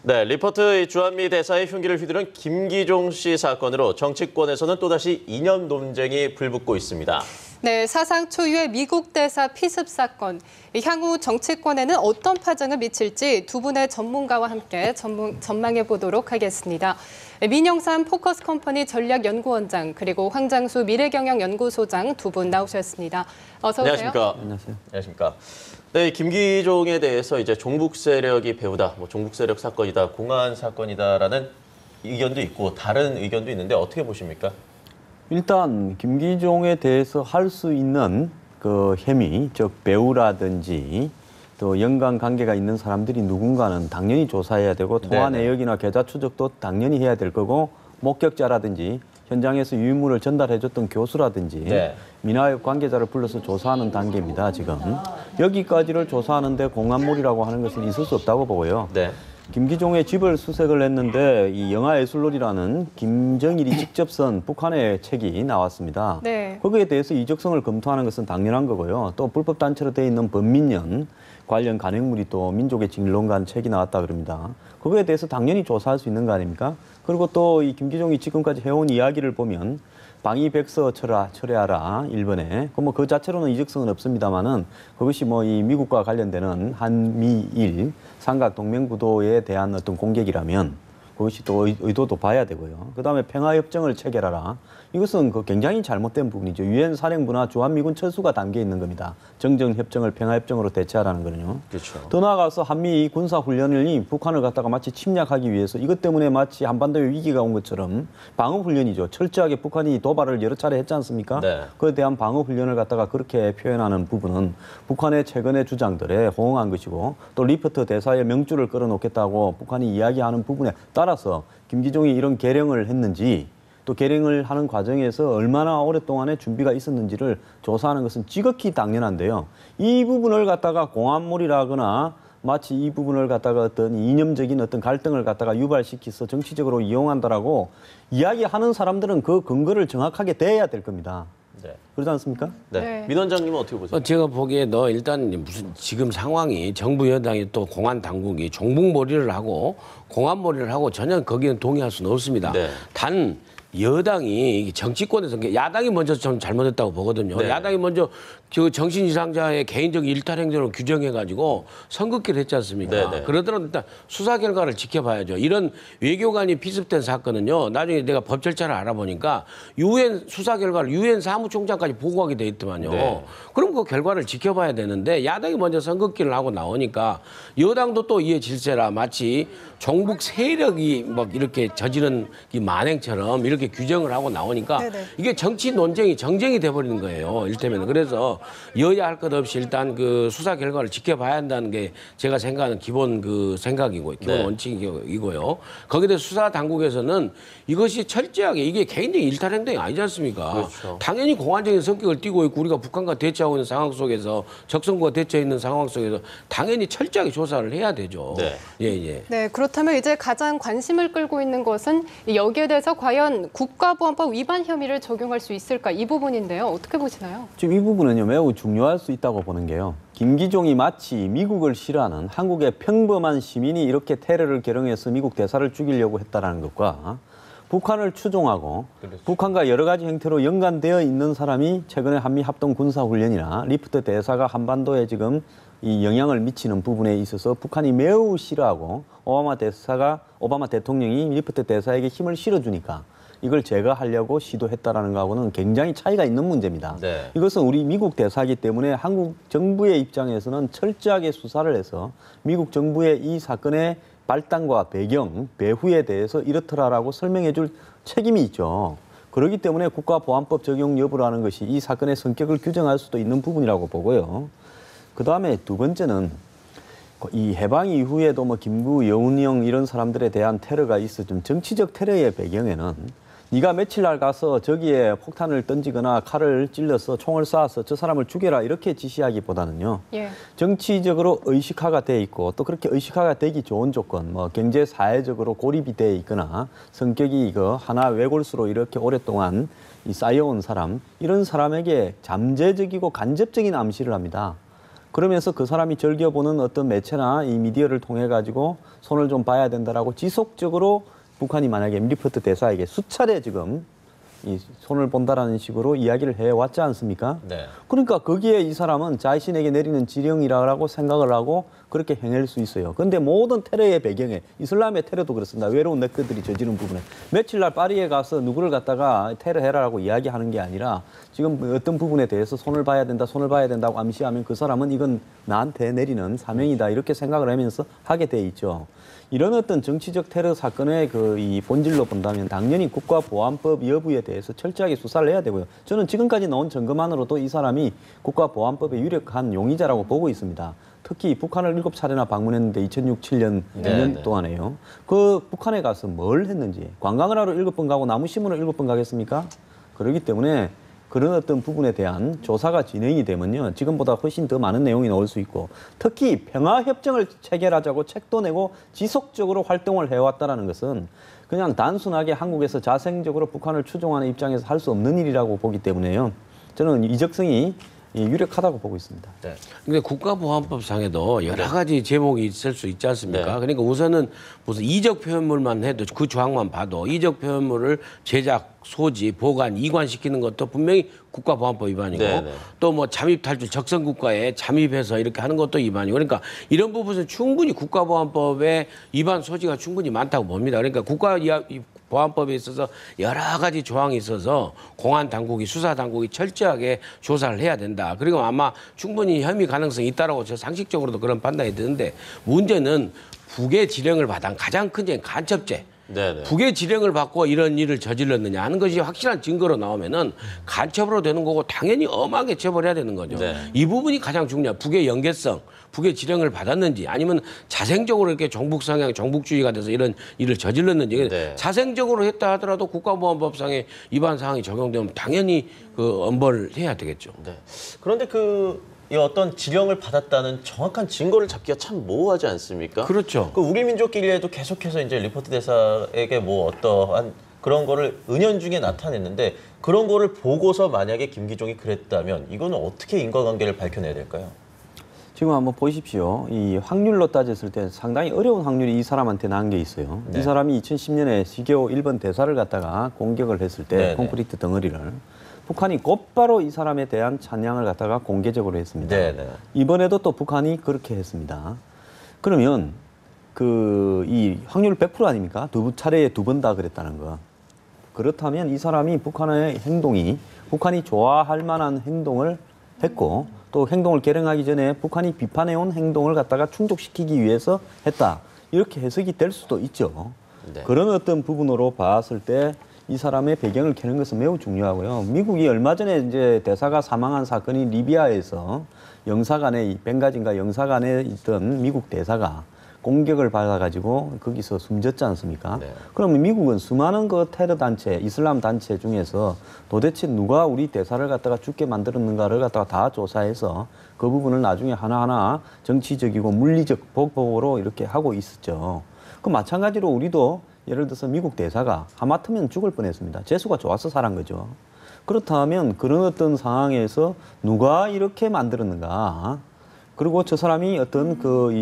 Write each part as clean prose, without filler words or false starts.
네, 리포트 주한미 대사의 흉기를 휘두른 김기종 씨 사건으로 정치권에서는 또다시 이념 논쟁이 불붙고 있습니다. 네, 사상 초유의 미국 대사 피습 사건. 향후 정치권에는 어떤 파장을 미칠지 두 분의 전문가와 함께 전망해 보도록 하겠습니다. 민영삼 포커스 컴퍼니 전략연구원장 그리고 황장수 미래경영연구소장 두 분 나오셨습니다. 어서 오세요. 안녕하십니까? 안녕하세요. 안녕하십니까? 네, 김기종에 대해서 이제 종북 세력이 배우다, 종북 세력 사건이다, 공안 사건이다라는 의견도 있고 다른 의견도 있는데 어떻게 보십니까? 일단 김기종에 대해서 할 수 있는 그 혐의, 즉 배우라든지 또 연관 관계가 있는 사람들이 누군가는 당연히 조사해야 되고 통화 내역이나 계좌 추적도 당연히 해야 될 거고 목격자라든지 현장에서 유인물을 전달해줬던 교수라든지 민화협 관계자를 불러서 조사하는 단계입니다. 지금 여기까지를 조사하는데 공안몰이라고 하는 것은 있을 수 없다고 보고요. 김기종의 집을 수색을 했는데 이 영화예술놀이라는 김정일이 직접 쓴 북한의 책이 나왔습니다. 거기에 대해서 이적성을 검토하는 것은 당연한 거고요. 또 불법 단체로 되어 있는 범민련 관련 간행물이 또 민족의 진론관 책이 나왔다 그럽니다. 그거에 대해서 당연히 조사할 수 있는 거 아닙니까? 그리고 또 이 김기종이 지금까지 해온 이야기를 보면 방위백서 철회하라 일본에 그 자체로는 이적성은 없습니다만은 그것이 뭐 이 미국과 관련되는 한미일 삼각 동맹 구도에 대한 어떤 공격이라면 그것이 또 의도도 봐야 되고요. 그다음에 평화협정을 체결하라. 이것은 그 굉장히 잘못된 부분이죠. 유엔 사령부나 주한미군 철수가 담겨 있는 겁니다. 정전협정을 평화협정으로 대체하라는 거는요. 그렇죠. 더 나아가서 한미 군사훈련을 북한을 갖다가 마치 침략하기 위해서 이것 때문에 마치 한반도에 위기가 온 것처럼 방어훈련이죠. 철저하게 북한이 도발을 여러 차례 했지 않습니까? 그에 대한 방어훈련을 갖다가 그렇게 표현하는 부분은 북한의 최근의 주장들에 호응한 것이고 또 리포트 대사의 명주를 끌어놓겠다고 북한이 이야기하는 부분에 따라서 김기종이 이런 계령을 했는지 또 계령을 하는 과정에서 얼마나 오랫동안의 준비가 있었는지를 조사하는 것은 지극히 당연한데요. 이 부분을 갖다가 공안몰이라거나 마치 이 부분을 갖다가 어떤 이념적인 어떤 갈등을 갖다가 유발시켜서 정치적으로 이용한다라고 이야기하는 사람들은 그 근거를 정확하게 대야 될 겁니다. 그렇지 않습니까? 민 원장님은 어떻게 보세요? 제가 보기에 일단 무슨 지금 상황이 정부 여당이 또 공안 당국이 종북몰이를 하고 공안몰이를 하고 전혀 거기는 동의할 수는 없습니다. 단 여당이 정치권에서 야당이 먼저 좀 잘못했다고 보거든요. 야당이 먼저 그 정신 이상자의 개인적 일탈 행동을 규정해가지고 선긋기를 했지 않습니까? 그러더라도 일단 수사 결과를 지켜봐야죠. 이런 외교관이 비습된 사건은요. 나중에 내가 법 절차를 알아보니까 유엔 수사 결과를 유엔 사무총장까지 보고하게 돼 있더만요. 그럼 그 결과를 지켜봐야 되는데 야당이 먼저 선긋기를 하고 나오니까 여당도 또 이에 질세라 마치 종북 세력이 막 이렇게 저지른 이 만행처럼 이렇게 규정을 하고 나오니까 이게 정치 논쟁이 정쟁이 돼버리는 거예요. 일테면 그래서 여야 할 것 없이 일단 그 수사 결과를 지켜봐야 한다는 게 제가 생각하는 기본 그 생각이고 기본 원칙이고요. 거기에 대해서 수사 당국에서는 이것이 철저하게 이게 개인적인 일탈 행동이 아니지 않습니까? 당연히 공안적인 성격을 띠고 있고 우리가 북한과 대처하고 있는 상황 속에서 적성과 대처해 있는 상황 속에서 당연히 철저하게 조사를 해야 되죠. 그렇다면 이제 가장 관심을 끌고 있는 것은 여기에 대해서 과연 국가보안법 위반 혐의를 적용할 수 있을까 이 부분인데요. 어떻게 보시나요? 지금 이 부분은요 매우 중요할 수 있다고 보는 게요. 김기종이 마치 미국을 싫어하는 한국의 평범한 시민이 이렇게 테러를 결행해서 미국 대사를 죽이려고 했다라는 것과 북한을 추종하고 북한과 여러 가지 형태로 연관되어 있는 사람이 최근에 한미 합동 군사훈련이나 리포트 대사가 한반도에 지금 이 영향을 미치는 부분에 있어서 북한이 매우 싫어하고 오바마 대통령이 리포트 대사에게 힘을 실어주니까 이걸 제거하려고 시도했다라는 거하고는 굉장히 차이가 있는 문제입니다. 이것은 우리 미국 대사이기 때문에 한국 정부의 입장에서는 철저하게 수사를 해서 미국 정부의 이 사건의 발단과 배경, 배후에 대해서 이렇더라라고 설명해 줄 책임이 있죠. 그렇기 때문에 국가보안법 적용 여부라는 것이 이 사건의 성격을 규정할 수도 있는 부분이라고 보고요. 그다음에 두 번째는 이 해방 이후에도 김구, 여운형 이런 사람들에 대한 테러가 있어 좀 정치적 테러의 배경에는 네가 며칠 날 가서 저기에 폭탄을 던지거나 칼을 찔러서 총을 쏴서 저 사람을 죽여라 이렇게 지시하기보다는요. 정치적으로 의식화가 돼 있고 또 그렇게 의식화가 되기 좋은 조건, 경제 사회적으로 고립이 돼 있거나 성격이 하나 외골수로 이렇게 오랫동안 쌓여온 사람 이런 사람에게 잠재적이고 간접적인 암시를 합니다. 그러면서 그 사람이 즐겨보는 어떤 매체나 이 미디어를 통해 가지고 손을 좀 봐야 된다라고 지속적으로 북한이 만약에 임리포트 대사에게 수차례 지금 이 손을 본다라는 식으로 이야기를 해왔지 않습니까? 네. 그러니까 거기에 이 사람은 자신에게 내리는 지령이라고 생각을 하고 그렇게 행할 수 있어요. 그런데 모든 테러의 배경에 이슬람의 테러도 그렇습니다. 외로운 넥터들이 저지른 부분에 며칠 날 파리에 가서 누구를 갖다가 테러해라라고 이야기하는 게 아니라 지금 어떤 부분에 대해서 손을 봐야 된다, 손을 봐야 된다고 암시하면 그 사람은 이건 나한테 내리는 사명이다 이렇게 생각을 하면서 하게 돼 있죠. 이런 어떤 정치적 테러 사건의 이 본질로 본다면 당연히 국가보안법 여부에 대해서 철저하게 수사를 해야 되고요. 저는 지금까지 나온 증거만으로도 이 사람이 국가보안법의 유력한 용의자라고 보고 있습니다. 특히 북한을 7차례나 방문했는데 2006, 7년 2년 동안에요. 그 북한에 가서 뭘 했는지 관광을 하러 7번 가고 나무심으로 7번 가겠습니까? 그렇기 때문에 그런 어떤 부분에 대한 조사가 진행이 되면요. 지금보다 훨씬 더 많은 내용이 나올 수 있고 특히 평화협정을 체결하자고 책도 내고 지속적으로 활동을 해왔다는 것은 그냥 단순하게 한국에서 자생적으로 북한을 추종하는 입장에서 할 수 없는 일이라고 보기 때문에요. 저는 이적성이 유력하다고 보고 있습니다. 네. 근데 국가보안법상에도 여러 가지 제목이 있을 수 있지 않습니까? 네. 그러니까 우선은 무슨 이적 표현물만 해도 그 조항만 봐도 이적 표현물을 제작, 소지, 보관, 이관시키는 것도 분명히 국가보안법 위반이고 네, 네. 또 뭐 잠입 탈출 적성 국가에 잠입해서 이렇게 하는 것도 위반이고 그러니까 이런 부분은 충분히 국가보안법의 위반 소지가 충분히 많다고 봅니다. 그러니까 보안법에 있어서 여러 가지 조항이 있어서 공안 당국이 수사 당국이 철저하게 조사를 해야 된다. 그리고 아마 충분히 혐의 가능성이 있다라고 저 상식적으로도 그런 판단이 드는데 문제는 북의 지령을 받은 가장 큰 죄는 간첩죄. 네네. 북의 지령을 받고 이런 일을 저질렀느냐 하는 것이 확실한 증거로 나오면은 간첩으로 되는 거고 당연히 엄하게 처벌해야 되는 거죠. 네. 이 부분이 가장 중요해요. 북의 연계성, 북의 지령을 받았는지 아니면 자생적으로 이렇게 종북 성향, 종북주의가 돼서 이런 일을 저질렀는지 네. 자생적으로 했다 하더라도 국가보안법상의 위반 사항이 적용되면 당연히 그 엄벌을 해야 되겠죠. 네. 그런데 이 어떤 지령을 받았다는 정확한 증거를 잡기가 참 모호하지 않습니까? 그렇죠. 그 우리 민족끼리에도 계속해서 이제 리포트 대사에게 뭐 어떠한 그런 거를 은연중에 나타냈는데 그런 거를 보고서 만약에 김기종이 그랬다면 이거는 어떻게 인과관계를 밝혀내야 될까요? 지금 한번 보십시오. 이 확률로 따졌을 때 상당히 어려운 확률이 이 사람한테 난 게 있어요. 네. 이 사람이 2010년에 시교 1번 대사를 갖다가 공격을 했을 때 네네. 콘크리트 덩어리를 북한이 곧바로 이 사람에 대한 찬양을 갖다가 공개적으로 했습니다. 네네. 이번에도 또 북한이 그렇게 했습니다. 그러면 이 확률 100% 아닙니까? 차례에 2번 다 그랬다는 거. 그렇다면 이 사람이 북한의 행동이 북한이 좋아할 만한 행동을 했고 또 행동을 결행하기 전에 북한이 비판해온 행동을 갖다가 충족시키기 위해서 했다. 이렇게 해석이 될 수도 있죠. 네. 그런 어떤 부분으로 봤을 때 이 사람의 배경을 캐는 것은 매우 중요하고요. 미국이 얼마 전에 이제 대사가 사망한 사건이 리비아에서 영사관에 벵가지인가 영사관에 있던 미국 대사가 공격을 받아가지고 거기서 숨졌지 않습니까? 네. 그러면 미국은 수많은 그 테러 단체, 이슬람 단체 중에서 도대체 누가 우리 대사를 갖다가 죽게 만들었는가를 갖다가 다 조사해서 그 부분을 나중에 하나하나 정치적이고 물리적 보복으로 이렇게 하고 있었죠. 그 마찬가지로 우리도 예를 들어서 미국 대사가 하마터면 죽을 뻔했습니다. 재수가 좋아서 살한 거죠. 그렇다면 그런 어떤 상황에서 누가 이렇게 만들었는가? 그리고 저 사람이 어떤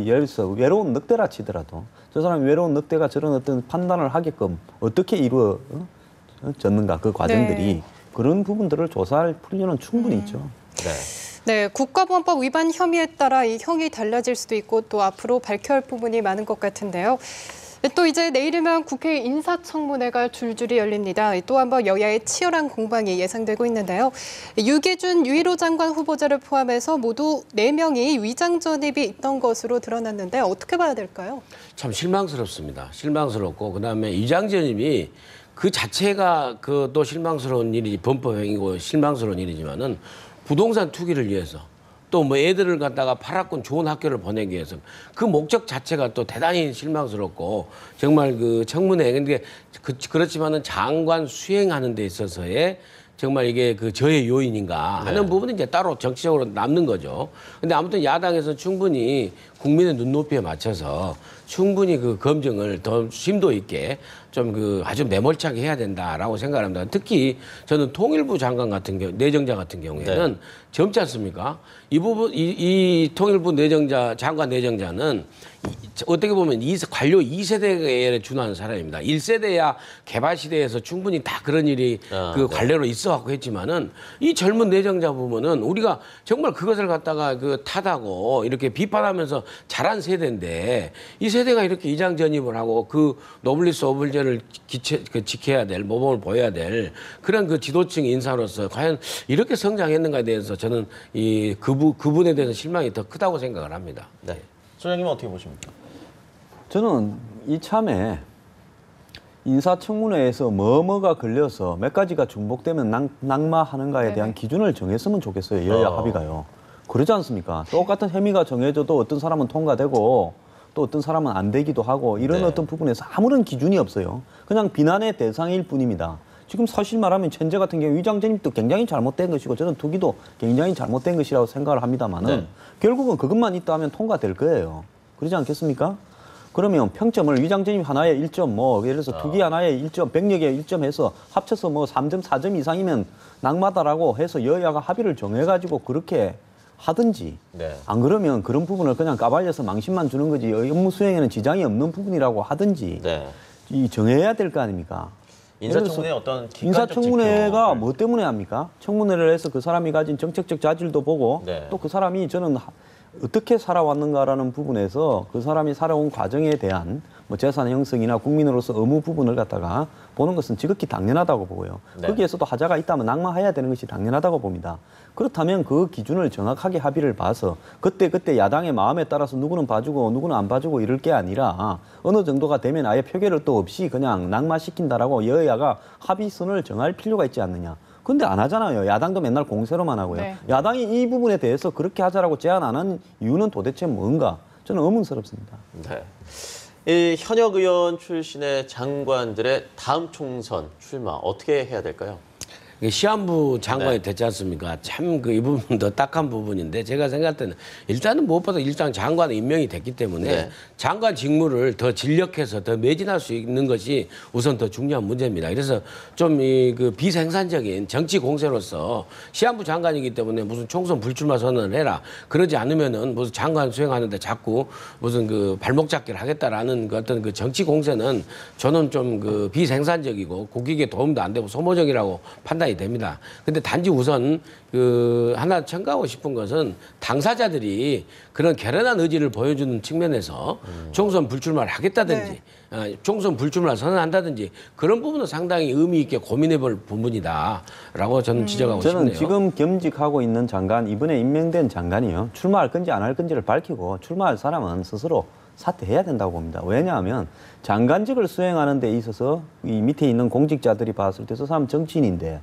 예를 들어서 외로운 늑대라 치더라도 저 사람이 외로운 늑대가 저런 어떤 판단을 하게끔 어떻게 이루어졌는가 그 과정들이 네. 그런 부분들을 조사할 필요는 충분히 있죠. 네. 네, 국가보안법 위반 혐의에 따라 이 형이 달라질 수도 있고 또 앞으로 밝혀야 할 부분이 많은 것 같은데요. 또 이제 내일이면 국회 인사청문회가 줄줄이 열립니다. 또 한 번 여야의 치열한 공방이 예상되고 있는데요. 유기준 유일호 장관 후보자를 포함해서 모두 4명이 위장 전입이 있던 것으로 드러났는데 어떻게 봐야 될까요? 참 실망스럽습니다. 실망스럽고 그다음에 위장 전입이 그 자체가 또 실망스러운 일이 범법행위고 실망스러운 일이지만은 부동산 투기를 위해서 또 뭐 애들을 갖다가 파라군 좋은 학교를 보내기 위해서 그 목적 자체가 또 대단히 실망스럽고 정말 그 청문회 근데 그렇지만은 장관 수행하는 데 있어서의 정말 이게 그 저해 요인인가 하는 부분은 이제 따로 정치적으로 남는 거죠. 근데 아무튼 야당에서 충분히 국민의 눈높이에 맞춰서 충분히 그 검증을 더 심도 있게 좀 그 아주 매몰차게 해야 된다라고 생각합니다. 특히 저는 통일부 장관 같은 경우, 내정자 같은 경우에는 젊지 않습니까? 이 부분, 이 통일부 내정자, 장관 내정자는 어떻게 보면 관료 2세대에 준하는 사람입니다. 1세대야 개발 시대에서 충분히 다 그런 일이 그 관례로 있어갖고 했지만은 이 젊은 내정자 부분은 우리가 정말 그것을 갖다가 그 탓하고 이렇게 비판하면서 자란 세대인데 이 세대가 이렇게 이장 전입을 하고 그 노블리스 오블제를 지켜야 될 모범을 보여야 될 그런 그 지도층 인사로서 과연 이렇게 성장했는가에 대해서 저는 이 그분에 대해서 실망이 더 크다고 생각을 합니다. 네. 소장님은 어떻게 보십니까? 저는 이참에 인사청문회에서 뭐가 걸려서 몇 가지가 중복되면 낙마하는가에 대한 기준을 정했으면 좋겠어요. 여야 합의가요. 그러지 않습니까? 똑같은 혐의가 정해져도 어떤 사람은 통과되고 또 어떤 사람은 안 되기도 하고 이런 어떤 부분에서 아무런 기준이 없어요. 그냥 비난의 대상일 뿐입니다. 지금 사실 말하면 천재 같은 경우 위장 전입도 굉장히 잘못된 것이고 저는 투기도 굉장히 잘못된 것이라고 생각을 합니다만은 결국은 그것만 있다 하면 통과될 거예요. 그러지 않겠습니까? 그러면 평점을 위장 전입 하나에 1점, 뭐 예를 들어서 투기 하나에 1점, 병력에 1점 해서 합쳐서 뭐 3점, 4점 이상이면 낙마다라고 해서 여야가 합의를 정해가지고 그렇게 하든지 안 그러면 그런 부분을 그냥 까발려서 망신만 주는 거지 업무 수행에는 지장이 없는 부분이라고 하든지 이 정해야 될 거 아닙니까? 인사청문회 어떤 인사청문회가 지표. 뭐 때문에 합니까? 청문회를 해서 그 사람이 가진 정책적 자질도 보고 또 그 사람이 저는 어떻게 살아왔는가라는 부분에서 그 사람이 살아온 과정에 대한 뭐 재산 형성이나 국민으로서 의무 부분을 갖다가 보는 것은 지극히 당연하다고 보고요. 거기에서도 하자가 있다면 낙마해야 되는 것이 당연하다고 봅니다. 그렇다면 그 기준을 정확하게 합의를 봐서 그때 야당의 마음에 따라서 누구는 봐주고 누구는 안 봐주고 이럴 게 아니라 어느 정도가 되면 아예 표결을 또 없이 그냥 낙마시킨다라고 여야가 합의선을 정할 필요가 있지 않느냐. 근데 안 하잖아요. 야당도 맨날 공세로만 하고요. 야당이 이 부분에 대해서 그렇게 하자라고 제안 안 한 이유는 도대체 뭔가 저는 의문스럽습니다. 이 현역 의원 출신의 장관들의 다음 총선 출마 어떻게 해야 될까요? 시한부 장관이 됐지 않습니까? 참 그 이 부분도 딱한 부분인데 제가 생각할 때는 일단은 무엇보다 일단 장관 임명이 됐기 때문에 장관 직무를 더 진력해서 더 매진할 수 있는 것이 우선 더 중요한 문제입니다. 그래서 좀 이 그 비생산적인 정치 공세로서 시한부 장관이기 때문에 무슨 총선 불출마 선언을 해라. 그러지 않으면은 무슨 장관 수행하는데 자꾸 무슨 그 발목 잡기를 하겠다라는 그 어떤 그 정치 공세는 저는 좀 그 비생산적이고 국익에 도움도 안 되고 소모적이라고 판단이 됩니다. 근데 단지 우선 그 하나 첨가하고 싶은 것은 당사자들이 그런 결연한 의지를 보여주는 측면에서 총선 불출마를 하겠다든지 총선 불출마를 선언한다든지 그런 부분은 상당히 의미 있게 고민해볼 부분이다라고 저는 지적하고 싶네요. 저는 지금 겸직하고 있는 장관, 이번에 임명된 장관이요. 출마할 건지 안 할 건지를 밝히고 출마할 사람은 스스로 사퇴해야 된다고 봅니다. 왜냐하면 장관직을 수행하는 데 있어서 이 밑에 있는 공직자들이 봤을 때 저 사람 정치인인데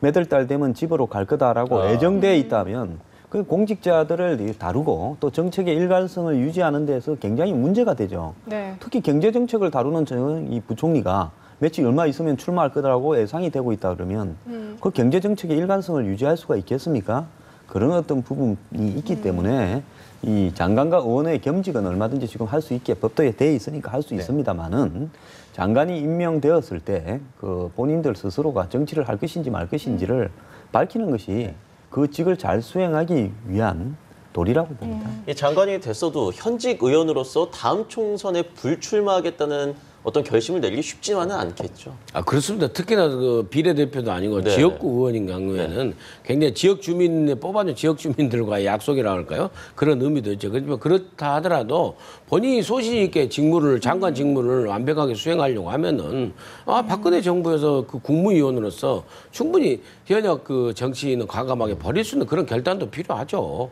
몇 월 달 되면 집으로 갈 거다라고 애정되어 있다면 그 공직자들을 다루고 또 정책의 일관성을 유지하는 데서 굉장히 문제가 되죠. 특히 경제 정책을 다루는 이 부총리가 며칠 얼마 있으면 출마할 거다라고 예상이 되고 있다 그러면 그 경제 정책의 일관성을 유지할 수가 있겠습니까? 그런 어떤 부분이 있기 때문에 이 장관과 의원의 겸직은 얼마든지 지금 할 수 있게 법도에 돼 있으니까 할 수 있습니다만은 장관이 임명되었을 때 그 본인들 스스로가 정치를 할 것인지 말 것인지를 밝히는 것이 그 직을 잘 수행하기 위한 도리라고 봅니다. 이 장관이 됐어도 현직 의원으로서 다음 총선에 불출마하겠다는 어떤 결심을 내리기 쉽지만은 않겠죠. 아, 그렇습니다. 특히나 그 비례대표도 아니고 지역구 의원인 경우에는 굉장히 지역 주민에 뽑아준 지역 주민들과의 약속이라고 할까요? 그런 의미도 있죠. 그렇지만 그렇다 하더라도 본인이 소신 있게 직무를, 장관 직무를 완벽하게 수행하려고 하면은 박근혜 정부에서 그 국무위원으로서 충분히 현역 그 정치인은 과감하게 버릴 수 있는 그런 결단도 필요하죠.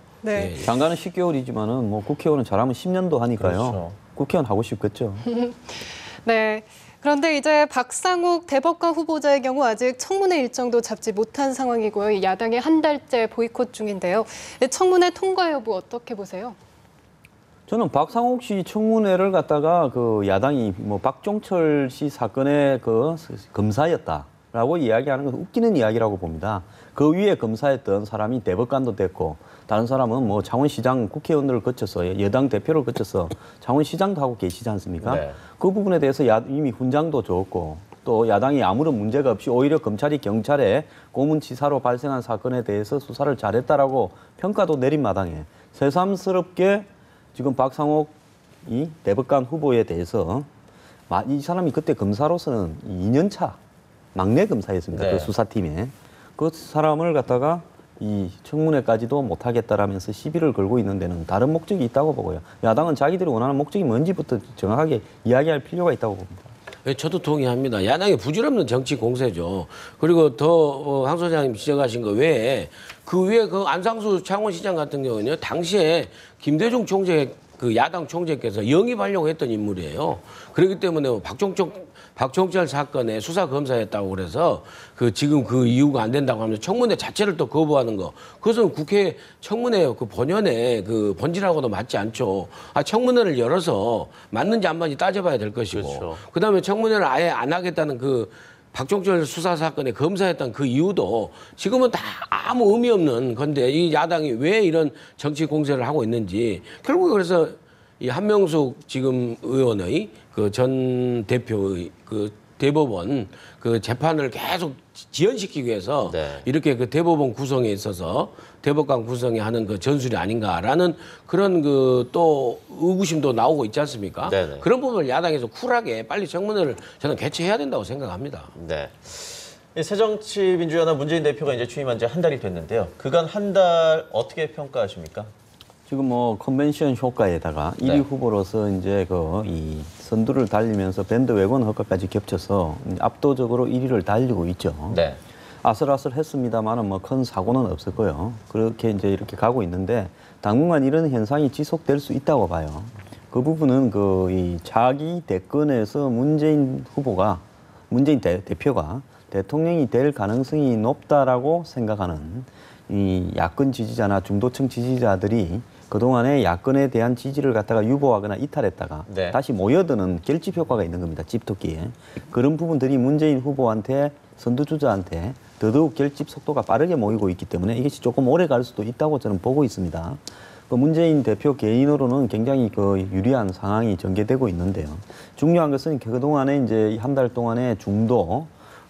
장관은 10개월이지만은 뭐 국회의원은 잘하면 10년도 하니까요. 그렇죠. 국회의원 하고 싶겠죠. 그런데 이제 박상욱 대법관 후보자의 경우 아직 청문회 일정도 잡지 못한 상황이고요. 야당이 한 달째 보이콧 중인데요. 청문회 통과 여부 어떻게 보세요? 저는 박상욱 씨 청문회를 갖다가 그 야당이 뭐 박종철 씨 사건의 그 검사였다라는 라고 이야기하는 건 웃기는 이야기라고 봅니다. 그 위에 검사했던 사람이 대법관도 됐고 다른 사람은 뭐 창원시장 국회의원들을 거쳐서 여당 대표를 거쳐서 창원시장도 하고 계시지 않습니까? 네. 그 부분에 대해서 이미 훈장도 줬고 또 야당이 아무런 문제가 없이 오히려 검찰이 경찰에 고문치사로 발생한 사건에 대해서 수사를 잘했다라고 평가도 내린 마당에 새삼스럽게 지금 박상옥 이 대법관 후보에 대해서 이 사람이 그때 검사로서는 2년차 막내 검사였습니다. 네. 그 수사팀에. 그 사람을 갖다가 이 청문회까지도 못하겠다라면서 시비를 걸고 있는 데는 다른 목적이 있다고 보고요. 야당은 자기들이 원하는 목적이 뭔지부터 정확하게 이야기할 필요가 있다고 봅니다. 저도 동의합니다. 야당의 부질없는 정치 공세죠. 그리고 더 황 소장님 지적하신 거 외에 그 위에 그 안상수 창원시장 같은 경우는요. 당시에 김대중 총재 그 야당 총재께서 영입하려고 했던 인물이에요. 그렇기 때문에 박종철 사건의 수사 검사였다고 그래서 그 지금 그 이유가 안 된다고 하면서 청문회 자체를 또 거부하는 거. 그것은 국회 청문회 그 본연의 그 본질하고도 맞지 않죠. 청문회를 열어서 맞는지 안 맞는지 따져봐야 될 것이고. 그렇죠. 그다음에 청문회를 아예 안 하겠다는 그 박종철 수사 사건의 검사였던 그 이유도 지금은 다 아무 의미 없는 건데 이 야당이 왜 이런 정치 공세를 하고 있는지 결국 그래서 이 한명숙 지금 의원의 그 전 대표의 그 대법원 그 재판을 계속 지연시키기 위해서 네. 이렇게 그 대법원 구성에 있어서 대법관 구성에 하는 그 전술이 아닌가라는 그런 그 또 의구심도 나오고 있지 않습니까? 네네. 그런 부분을 야당에서 쿨하게 빨리 청문회를 저는 개최해야 된다고 생각합니다. 네. 이 새정치민주연합 문재인 대표가 이제 취임한 지 한 달이 됐는데요. 그간 한 달 어떻게 평가하십니까? 지금 뭐 컨벤션 효과에다가 1위 네. 후보로서 이제 이 선두를 달리면서 밴드 외권 효과까지 겹쳐서 압도적으로 1위를 달리고 있죠. 네. 아슬아슬했습니다만은 뭐 큰 사고는 없었고요. 그렇게 이제 이렇게 가고 있는데 당분간 이런 현상이 지속될 수 있다고 봐요. 그 부분은 이 차기 대권에서 문재인 대표가 대통령이 될 가능성이 높다라고 생각하는 이 야권 지지자나 중도층 지지자들이 그동안에 야권에 대한 지지를 갖다가 유보하거나 이탈했다가 네. 다시 모여드는 결집 효과가 있는 겁니다. 집토끼에. 그런 부분들이 문재인 후보한테 선두주자한테 더더욱 결집 속도가 빠르게 모이고 있기 때문에 이것이 조금 오래 갈 수도 있다고 저는 보고 있습니다. 문재인 대표 개인으로는 굉장히 유리한 상황이 전개되고 있는데요. 중요한 것은 그동안에 이제 한 달 동안에 중도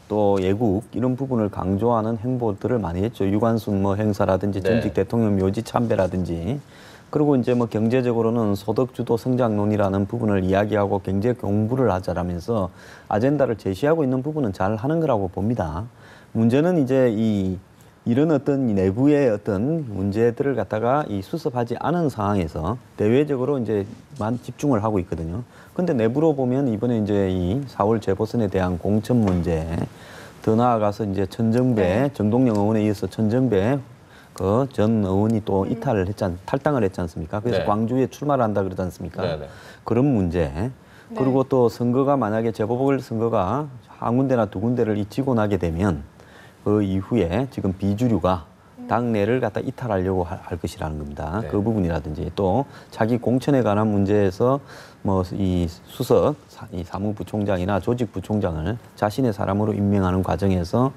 또 예국 이런 부분을 강조하는 행보들을 많이 했죠. 유관순 행사라든지 네. 전직 대통령 묘지 참배라든지 그리고 이제 경제적으로는 소득 주도 성장론이라는 부분을 이야기하고 경제 공부를 하자라면서 아젠다를 제시하고 있는 부분은 잘 하는 거라고 봅니다. 문제는 이제 이런 어떤 내부의 어떤 문제들을 갖다가 수습하지 않은 상황에서 대외적으로 이제만 집중을 하고 있거든요. 근데 내부로 보면 이번에 이제 이 4월 재보선에 대한 공천 문제, 더 나아가서 이제 천정배, 정동영 의원에 이어서 천정배 그 전 의원이 또 탈당을 했지 않습니까? 그래서 네. 광주에 출마를 한다 그러지 않습니까? 네네. 그런 문제. 그리고 또 선거가 만약에 재보궐선거가 한 군데나 두 군데를 잊히고 나게 되면 그 이후에 지금 비주류가 당내를 갖다 이탈하려고 할 것이라는 겁니다. 네. 그 부분이라든지 또 자기 공천에 관한 문제에서 이 수석, 이 사무부총장이나 조직부총장을 자신의 사람으로 임명하는 과정에서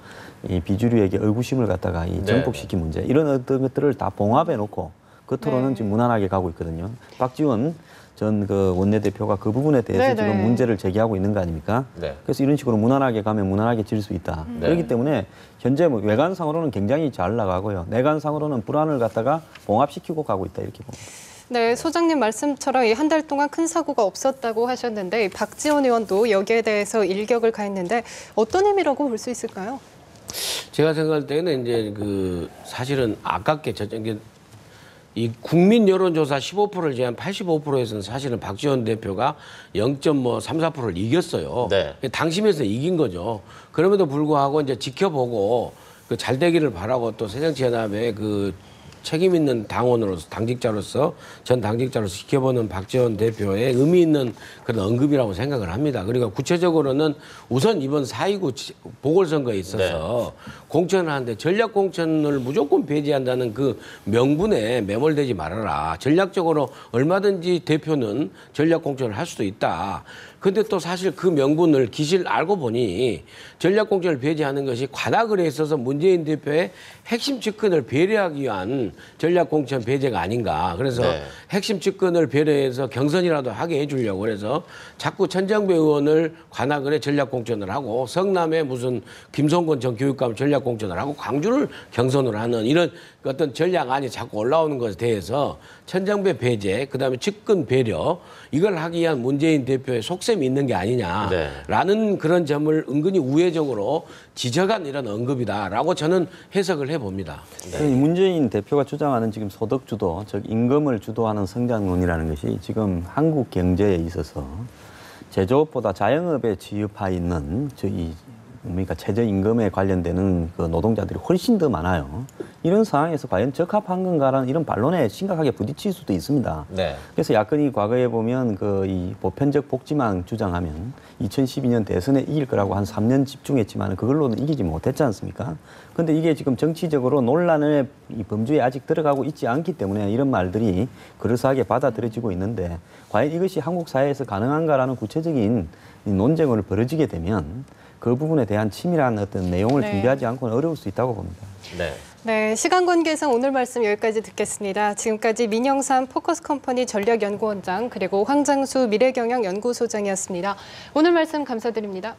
이 비주류에게 의구심을 갖다가 정복시킨 문제 이런 어떤 것들을 다 봉합해 놓고 겉으로는 지금 무난하게 가고 있거든요. 박지원 전 원내대표가 그 부분에 대해서 지금 문제를 제기하고 있는 거 아닙니까? 네. 그래서 이런 식으로 무난하게 가면 무난하게 질 수 있다. 그렇기 때문에 현재 외관상으로는 굉장히 잘 나가고요. 내관상으로는 불안을 갖다가 봉합시키고 가고 있다 이렇게 봅니다. 네, 소장님 말씀처럼 한 달 동안 큰 사고가 없었다고 하셨는데 박지원 의원도 여기에 대해서 일격을 가했는데 어떤 의미라고 볼 수 있을까요? 제가 생각할 때는 이제 사실은 아깝게 이 국민 여론조사 15%를 제한 85%에서는 사실은 박지원 대표가 0.34%를 이겼어요. 네. 당심에서 이긴 거죠. 그럼에도 불구하고 이제 지켜보고 잘 되기를 바라고 또 새정치연합의 책임 있는 당원으로서 전 당직자로서 지켜보는 박지원 대표의 의미 있는 그런 언급이라고 생각을 합니다. 그러니까 구체적으로는 우선 이번 4.29 보궐선거에 있어서 공천을 하는데 전략 공천을 무조건 배제한다는 그 명분에 매몰되지 말아라. 전략적으로 얼마든지 대표는 전략 공천을 할 수도 있다. 근데 또 사실 그 명분을 기실 알고 보니 전략공천을 배제하는 것이 관악을에 있어서 문재인 대표의 핵심 측근을 배려하기 위한 전략공천 배제가 아닌가. 그래서 네. 핵심 측근을 배려해서 경선이라도 하게 해주려고 그래서 자꾸 천정배 의원을 관악을에 전략공천을 하고 성남에 무슨 김성곤 전 교육감 전략공천을 하고 광주를 경선을 하는 이런 어떤 전략안이 자꾸 올라오는 것에 대해서 천정배 배제, 그다음에 측근 배려 이걸 하기 위한 문재인 대표의 속셈이 있는 게 아니냐라는 그런 점을 은근히 우회적으로 지적한 이런 언급이다라고 저는 해석을 해봅니다. 문재인 대표가 주장하는 지금 소득 주도, 즉 임금을 주도하는 성장론이라는 것이 지금 한국 경제에 있어서 제조업보다 자영업에 취업하 있는 저희 그러니까 최저임금에 관련되는 그 노동자들이 훨씬 더 많아요. 이런 상황에서 과연 적합한 건가라는 이런 반론에 심각하게 부딪힐 수도 있습니다. 네. 그래서 야권이 과거에 보면 그 이 보편적 복지만 주장하면 2012년 대선에 이길 거라고 한 3년 집중했지만 그걸로는 이기지 못했지 않습니까? 근데 이게 지금 정치적으로 논란의 이 범주에 아직 들어가고 있지 않기 때문에 이런 말들이 그럴싸하게 받아들여지고 있는데 과연 이것이 한국 사회에서 가능한가라는 구체적인 이 논쟁을 벌어지게 되면 그 부분에 대한 치밀한 어떤 내용을 네. 준비하지 않고는 어려울 수 있다고 봅니다. 네. 네, 시간 관계상 오늘 말씀 여기까지 듣겠습니다. 지금까지 민영삼 포커스컴퍼니 전략연구원장 그리고 황장수 미래경영연구소장이었습니다. 오늘 말씀 감사드립니다.